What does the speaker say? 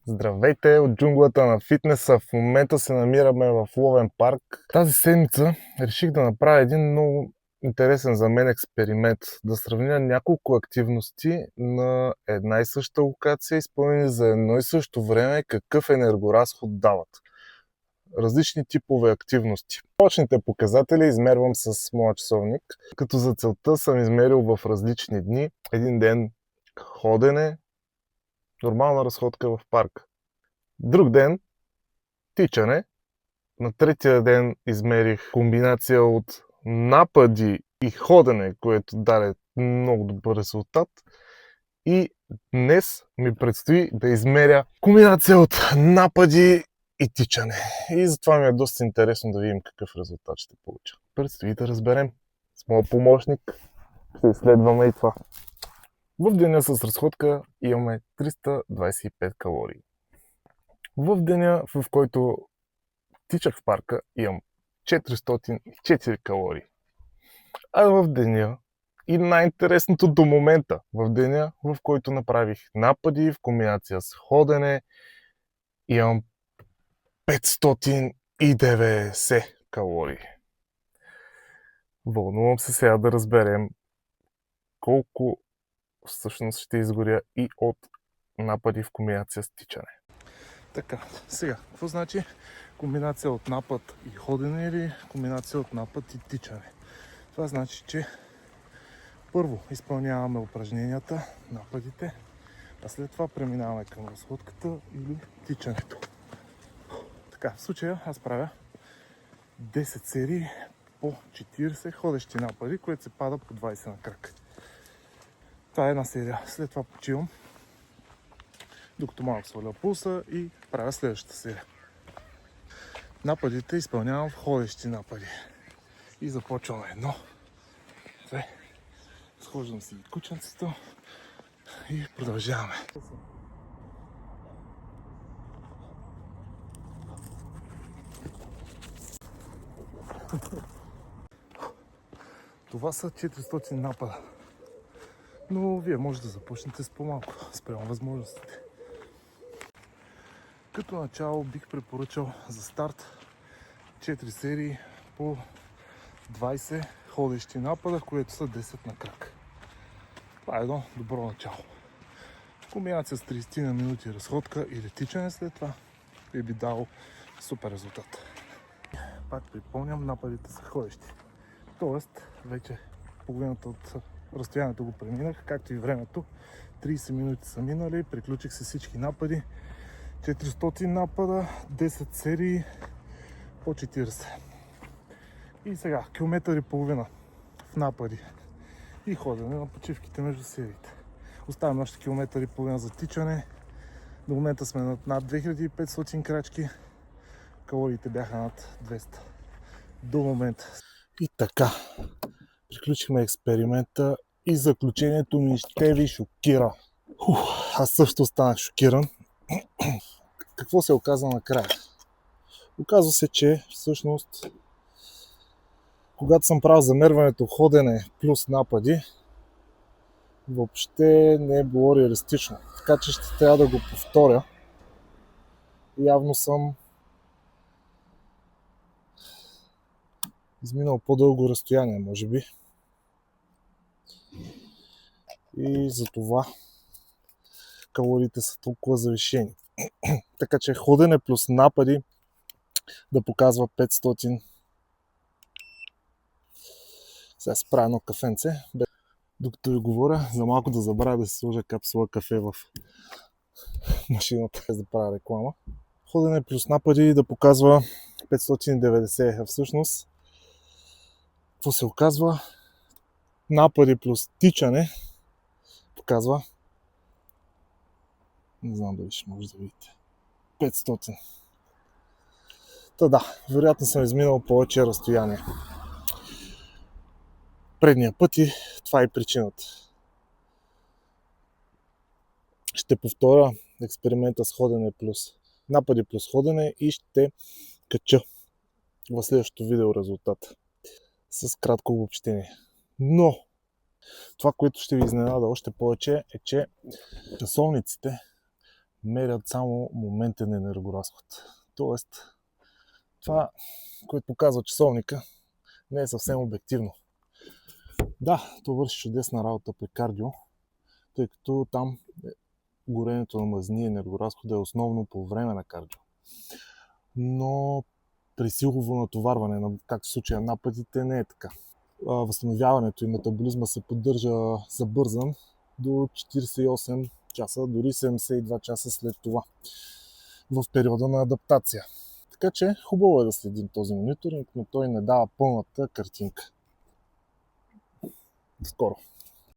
Здравейте от джунглата на фитнеса. В момента се намираме в ловен парк. Тази седмица реших да направя един много интересен за мен експеримент. Да сравня няколко активности на една и съща локация, изпълнени за едно и също време, какъв енергоразход дават. Различни типове активности. Точните показатели измервам с моя часовник, като за целта съм измерил в различни дни. Един ден ходене, нормална разходка в парка. Друг ден тичане. На третия ден измерих комбинация от напади и ходене, което даде много добър резултат. И днес ми предстои да измеря комбинация от напади и тичане. И затова ми е доста интересно да видим какъв резултат ще получа. Предстои да разберем. С моят помощник ще изследваме и това. В деня с разходка имаме 325 калории. В деня, в който тичах в парка, имам 404 калории. А в деня, и най-интересното до момента, в деня, в който направих напади в комбинация с ходене, имам 590 калории. Вълнувам се сега да разберем колко всъщност ще изгоря и от напади в комбинация с тичане. Така, сега, какво значи комбинация от напад и ходене или комбинация от напад и тичане? Това значи, че първо изпълняваме упражненията, нападите, а след това преминаваме към разходката или тичането. Така, в случая аз правя 10 серии по 40 ходещи напади, което се пада по 20 на крак. Това е една серия. След това почивам, докато малко сваля пулса и правя следващата серия. Нападите изпълнявам в ходещи напади. И започваме 1, 2, схождам си кученцето и продължаваме. Това са 400 напада. Но вие може да започнете с по-малко, спрямо възможностите. Като начало бих препоръчал за старт 4 серии по 20 ходещи напада, които са 10 на крак. Това е едно добро начало. Комбинация с 30 на минути разходка или тичане след това би дал супер резултат. Пак припомням, нападите са ходещи. Тоест, вече половината от разстоянието го преминах, както и времето. 30 минути са минали, приключих се всички напади. 400 напада, 10 серии по 40. И сега, километър и половина в напади и ходене на почивките между сериите. Оставям още километър и половина за тичане. До момента сме над 2500 крачки. Калориите бяха над 200. До момента. И така, приключихме експеримента и заключението ми ще ви шокира. Аз също останах шокиран. Какво се оказа накрая? Оказва се, че всъщност когато съм правил замерването ходене плюс напади, въобще не е било реалистично. Така че ще трябва да го повторя. Явно съм изминал по-дълго разстояние, може би. И затова калориите са толкова завишени. Така че ходене плюс напади да показва 500. Сега се правя едно кафенце. Докато ви говоря, за малко да забравя да се сложа капсула кафе в машината, без да правя реклама. Ходене плюс напади да показва 590, а всъщност какво се оказва? Напади плюс тичане показва, не знам дали ще може да видите, 500. Та да, вероятно съм изминал повече разстояние. Предния път и това е причината. Ще повторя експеримента с ходене плюс напади плюс ходене и ще кача в следващото видео резултата с кратко обобщение. Но това, което ще ви изненада още повече е, че часовниците мерят само моментен енергоразход. Тоест, това, което показва часовника, не е съвсем обективно. Да, то върши чудесна работа при кардио, тъй като там горенето на мазни и енергоразхода е основно по време на кардио. Но при силово натоварване, както в случая нападите, не е така. Възстановяването и метаболизма се поддържа забързан до 48 часа, дори 72 часа след това, в периода на адаптация. Така че хубаво е да следим този мониторинг, но той не дава пълната картинка. Скоро!